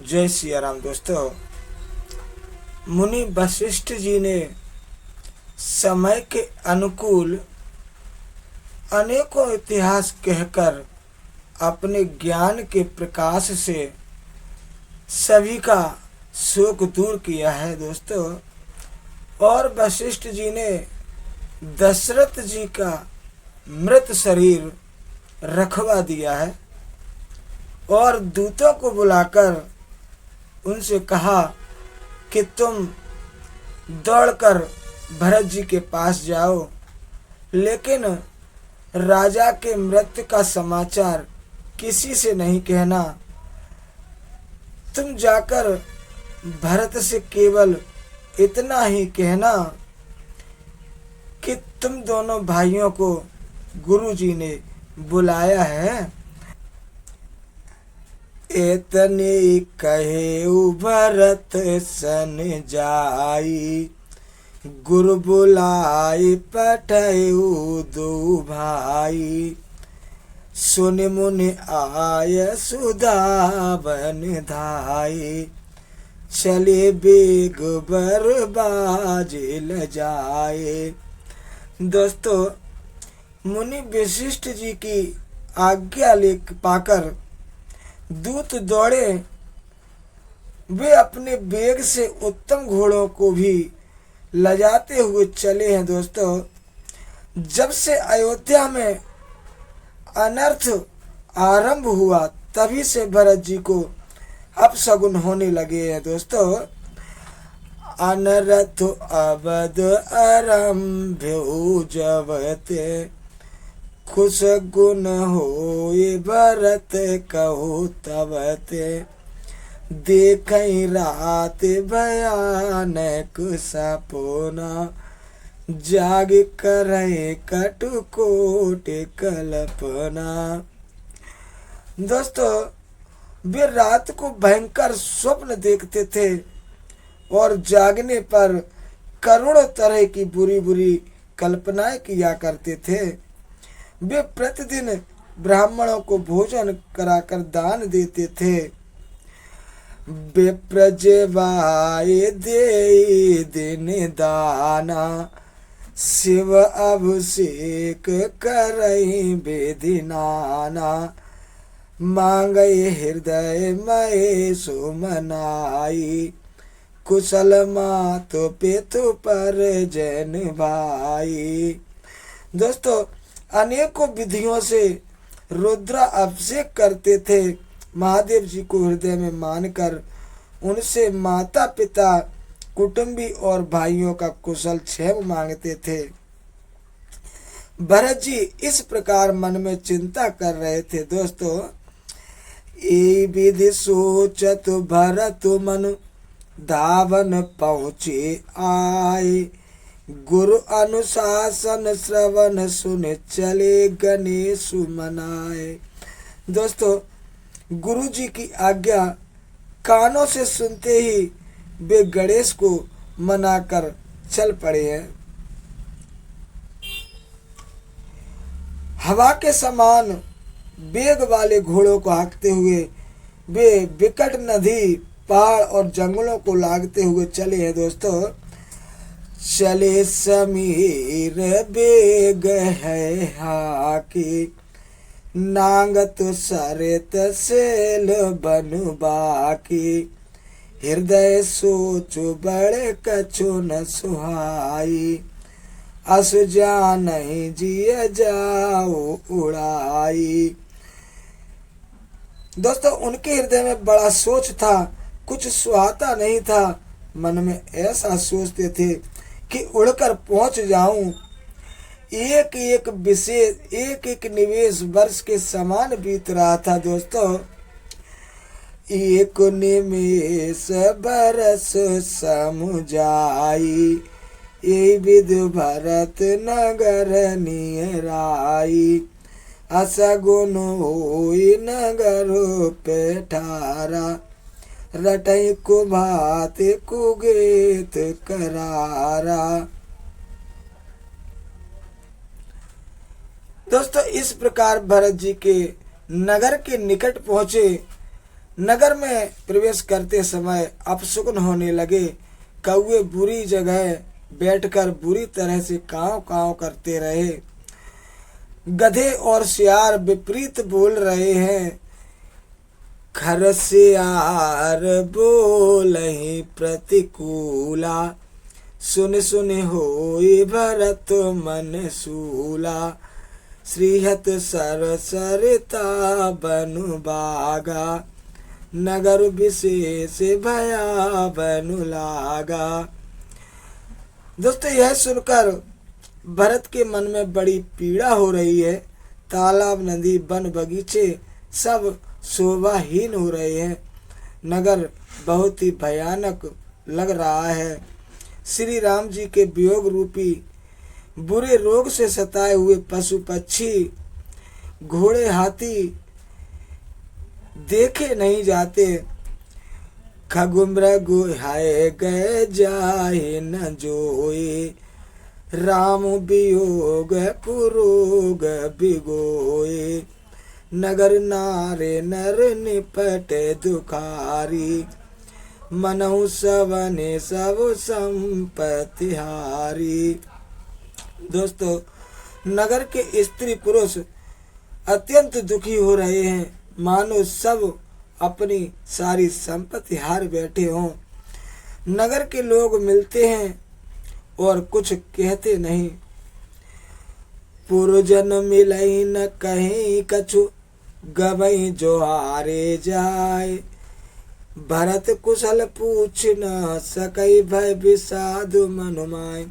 जय सिया राम। दोस्तों, मुनि वशिष्ठ जी ने समय के अनुकूल अनेकों इतिहास कहकर अपने ज्ञान के प्रकाश से सभी का शोक दूर किया है। दोस्तों, और वशिष्ठ जी ने दशरथ जी का मृत शरीर रखवा दिया है और दूतों को बुलाकर उनसे कहा कि तुम दौड़कर भरत जी के पास जाओ, लेकिन राजा के मृत्यु का समाचार किसी से नहीं कहना। तुम जाकर भरत से केवल इतना ही कहना कि तुम दोनों भाइयों को गुरु जी ने बुलाया है। एतने कहे भरत सन जाई, गुरु बुलाए पठयु दो भाई। सुन मुनि आय सुधावन धाई, चले बेग बरबाजे ल जाए। दोस्तों, मुनि वशिष्ठ जी की आज्ञा ले पाकर दूत दौड़े। वे अपने बेग से उत्तम घोड़ों को भी लजाते हुए चले हैं। दोस्तों, जब से अयोध्या में अनर्थ आरंभ हुआ तभी से भरत जी को अपशगुन होने लगे हैं। दोस्तों, अनर्थ अवध आरंभ जबते, खुश गुण होए भरत कहो तबते। देखई रात भयानक सपना, जाग करे कटुकोट कल्पना। दोस्तों, वे रात को भयंकर स्वप्न देखते थे और जागने पर करोड़ों तरह की बुरी बुरी कल्पनाएं किया करते थे। वे प्रतिदिन ब्राह्मणों को भोजन कराकर दान देते थे। विप्रजवाए दे दिन दाना, शिव अभिषेक करई विधि नाना। मांगई हृदय मय सुमनाई, कुशल मातु पितु पर जन भाई। दोस्तों, अनेकों विधियों से रुद्र अभिषेक करते थे। महादेव जी को हृदय में मानकर उनसे माता पिता, कुटुंबी और भाइयों का कुशल क्षेम मांगते थे। भरत जी इस प्रकार मन में चिंता कर रहे थे। दोस्तों, ए विधि सोचत भरत मन, धावन पहुँचे आए। गुरु अनुशासन श्रवण सुन चले गणेश मनाए। दोस्तों, गुरु जी की आज्ञा कानों से सुनते ही वे गणेश को मनाकर चल पड़े हैं। हवा के समान वेग वाले घोड़ों को हाँकते हुए वे विकट नदी, पहाड़ और जंगलों को लागते हुए चले हैं। दोस्तों, चले समीर बेग है हाकी, नांगत सरित सेल बनु बाकी। हृदय सोच बड़े कछु न सुहाई, अस जानहि जिय जाओ उड़ाई। दोस्तों, उनके हृदय में बड़ा सोच था, कुछ सुहाता नहीं था। मन में ऐसा सोचते थे कि उड़कर पहुंच जाऊं। एक एक विशेष, एक एक निवेश वर्ष के समान बीत रहा था। दोस्तों, एक निमेष बरस समुझाई, ये विध भरत नगर नियराई। असगुन होई नगर पेठारा, रटई कुभात कुगेत करारा। दोस्तों, इस प्रकार भरत जी के नगर के निकट पहुंचे नगर में प्रवेश करते समय अपशकुन होने लगे। कौवे बुरी जगह बैठकर बुरी तरह से काँव काँव करते रहे। गधे और सियार विपरीत बोल रहे हैं। खरसियार बोलहि प्रतिकूला, सुन सुन होई भरत मन सूला। श्रीहत सर सरिता बनु बागा, नगर विशेष भया बनु लागा। दोस्तों, यह सुनकर भरत के मन में बड़ी पीड़ा हो रही है। तालाब, नदी, वन, बगीचे सब शोभाहीन हो रहे हैं। नगर बहुत ही भयानक लग रहा है। श्री राम जी के वियोग रूपी बुरे रोग से सताए हुए पशु पक्षी, घोड़े, हाथी देखे नहीं जाते। खगुम्र गुहाए गए जाए न जोए, राम वियोग कुरोग बिगोए। नगर नारे नर निपट दुखारी, मनहु सबने सब संपत्ति हारी। दोस्तों, नगर के स्त्री पुरुष अत्यंत दुखी हो रहे हैं, मानो सब अपनी सारी संपत्ति हार बैठे हों। नगर के लोग मिलते हैं और कुछ कहते नहीं। पुरजन मिलई न कहीं कछु, गवई जोहारे जाए। भरत कुशल पूछ न सकई, भय विषाद मन माय।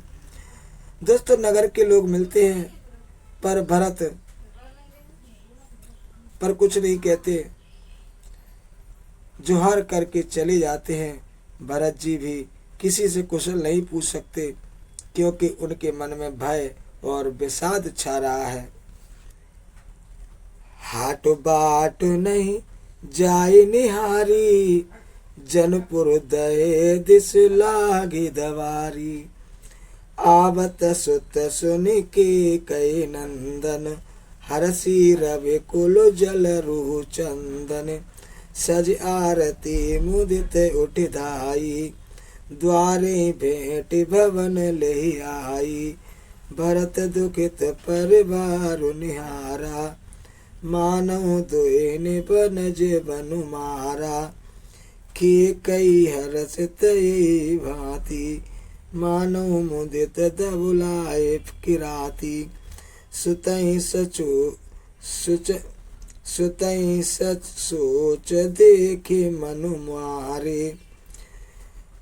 दोस्तों, नगर के लोग मिलते हैं पर भरत पर कुछ नहीं कहते, जोहार करके चले जाते हैं। भरत जी भी किसी से कुशल नहीं पूछ सकते, क्योंकि उनके मन में भय और विषाद छा रहा है। हाट बाट नहीं जाय निहारी, जनपुर दये दिस लागी दवारी। आवत सुत सुन के कई नंदन, हरसी रवि कुल जल रूह चंदन। सज आरती मुदित उठ धाई, द्वारे भेंट भवन ले आई। भरत दुखित परिवार निहारा, मानव दुइन बनज बनु मारा। के कई हरसित भांति, मानव मुदित दबुलाए किराती। सुतई सच सोच देखे मनु मारे,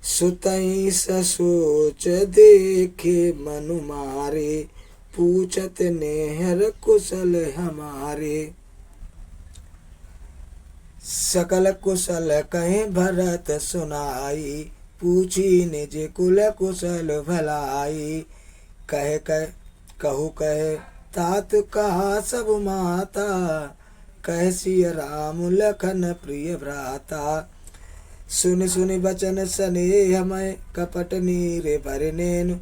सुतई सोच देखे मनु मारे। पूछत नेहर कुशल हमारे, सकल कुशल कहे भरत सुनाई। पूछी निज कुल कुशल भलाई, कहु कहे तात कहा सब माता। कह सिय राम लखन प्रिय भ्राता। सुन सुन बचन स्नेह मय, कपट नीर भर नैन।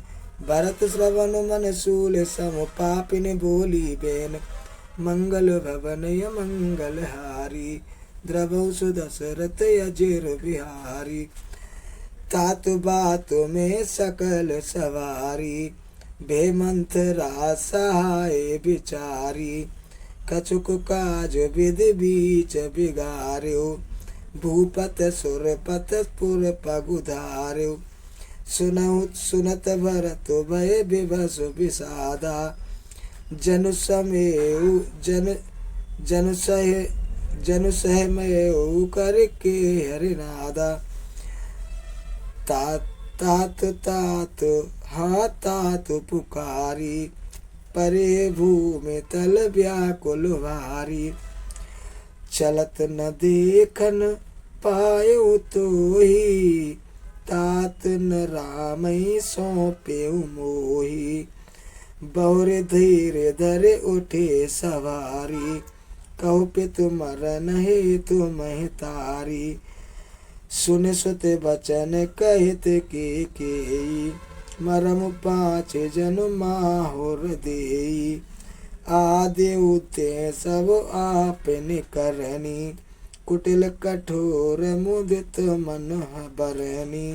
भरत श्रवण मन सूल सम, पापिन बोली बेन। मंगल भवन मंगल हारी, द्रवौ सुदशरथ अजिर बिहारी। तात बात में सकल सवारी, भेमंथरा सहाय बिचारी। कछुक काज विधि बीच बिगार्यो, भूपत सुरपत पुर पगुधार्यो। सुनत भरत भय विवश विषादा, जनु सह मयऊ करके हरिनादा। तात हा तात पुकारी, परे भूमि तल व्याकुल भारी। चलत न देखन पायो तो ही, तात न रामई सौंपेउ मोही। बहुर धीरे धरे उठे सवारी, कहु पितु मरन हेतु महतारी। सुन सुत बचन कहित के, मरम पाँच जनु माहुर देई। आदि उते सब आपने करनी, कुटिल कठोर मुदित मन बरनी।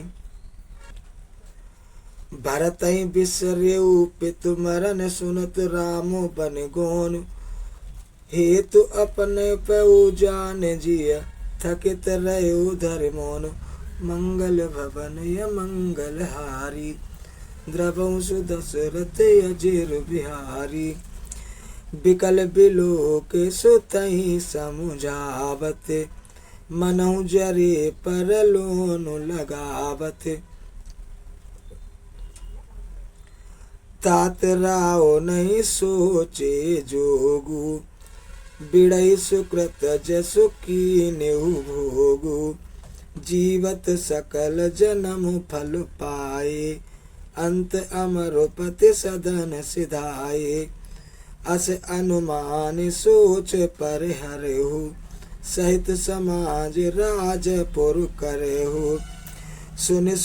भरत बिसरेऊ पितु मरन सुनत राम बन गोन। हेतु अपने पऊ जान जिय थकित रहो धर मोन। मंगल भवन य मंगल हारी द्रवंसु दशरथ अजिर बिहारी। बिकल बिलोक सुतहि समुझावत मनहु जरे पर लोन लगावत। तात राव नहीं सोचे जोगु बिड़ई सुकृत जसु कीन्हु भोगु। जीवत सकल जन्म फल पाए अंत अमरपति सदन सिधाए। अस अनुमान सोच पर हरहु सहित समाज राजपुर करहु। सुन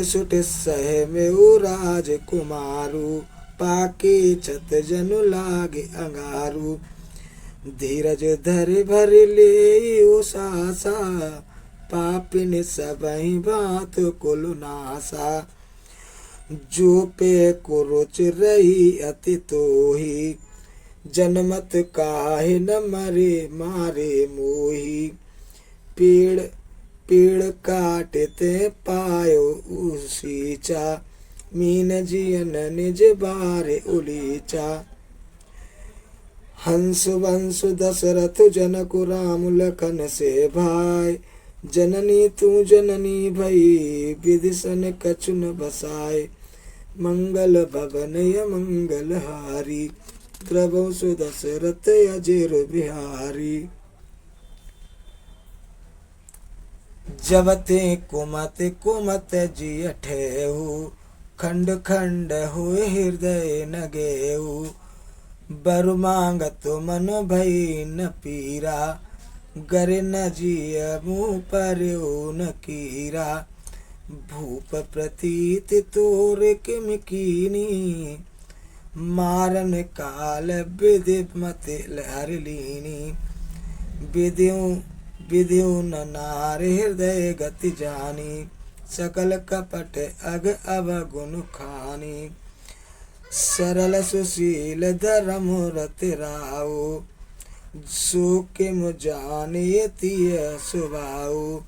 सुठ सह में राजकुमारु पाके छत जनु लागे अंगारू। धीरज धर भर ले सासा पापिन सबहि बात कुल नासा। जो पे को रुच रही अति तोही जनमत काहे न मरे मारे मोही। पेड़ काटते पायो उसीचा मीन जियन निज बारे उलीचा। हंस वंश दशरथ जनक राम लखन से भाई। जननी तू जननी भई विदिशन कछु न बसाए। मंगल भवन य मंगल हारी द्रवंसु दशरथ अजिर बिहारी। जब ते कुमत कुमत जिय ठेहु खंड खंड हुए हृदय न गेहु। बर मांगत मन भई न पीरा गर न जिय मुँह पर न कीरा। भूप प्रतीत तोर किम कीनी मारन काल विधि मत हर लीनी। विधियु न नार हृदय गति जानी सकल कपट अग अवगुण खानी। सरल सुशील धर्म रत राव सो किम जाने तिय सुभाऊ।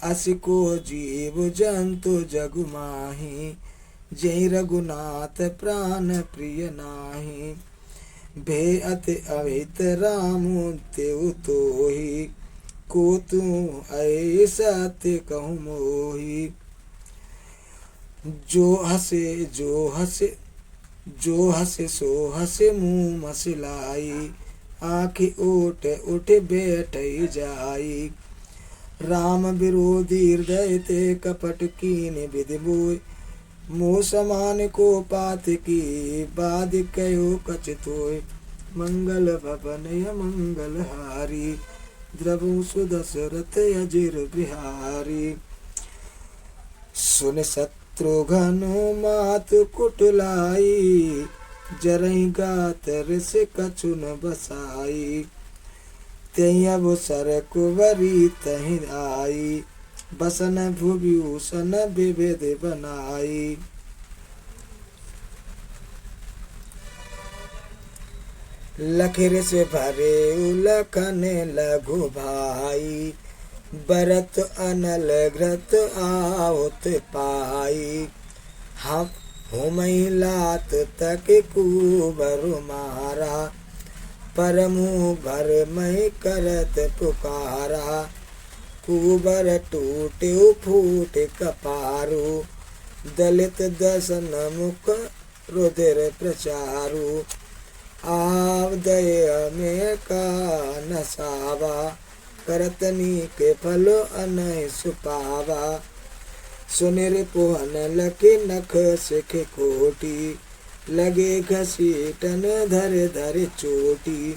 असिको जीव जंतु जगु माही जय रघुनाथ प्राण प्रिय नाही। भे अति अमित राम तेउ तोही को तू ऐसा ते कहूँ मोही। जो हसे सो हसे मुँह मसिलाई आँखि ओट उठ बैठ जाई। राम विरोधी हृदय ते कपट कीन विधि बोय। मोह समान को पात की बाद कयो कचितोय। मंगल भवन य मंगल हारी द्रवंसु दशरथ अजिर बिहारी। सुन शत्रुघ्न मात कुटलाई जरहि गात ऋष कछु न बसाई। तहि अब सर कुंवरी तहि आई बसन भुभूषण विविध बनाई। लखिर से भरे उलखन लघु भाई बरत अनल घृत आहुत पाई। हम हुमहि लात तक कुबर मारा परमु भर महि करत पुकारा। कुबर टूटे फूट कपारू दलित दसन मुख रुधिर प्रचारू। आव दय में का नसावा करतनी के फल अनय सुपावा। सुनिर पुहन लखि नख सिख कोटि लगे घसीटन धर धर चोटी।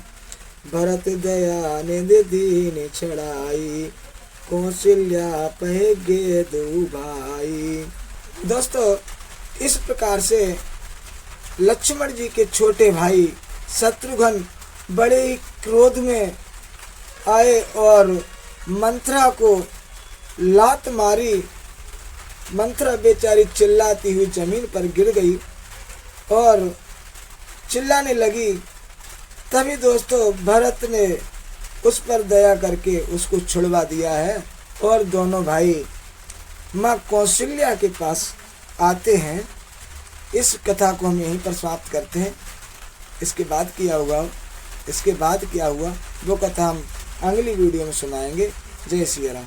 भरत दया निधि दीन छड़ाई कौशल्या पह गे दो भाई। दोस्तों, इस प्रकार से लक्ष्मण जी के छोटे भाई शत्रुघ्न बड़े ही क्रोध में आए और मंथरा को लात मारी। मंथरा बेचारी चिल्लाती हुई जमीन पर गिर गई और चिल्लाने लगी। तभी दोस्तों भरत ने उस पर दया करके उसको छुड़वा दिया है और दोनों भाई माँ कौशल्या के पास आते हैं। इस कथा को हम यहीं पर समाप्त करते हैं। इसके बाद क्या हुआ वो कथा हम अगली वीडियो में सुनाएंगे। जय श्री राम।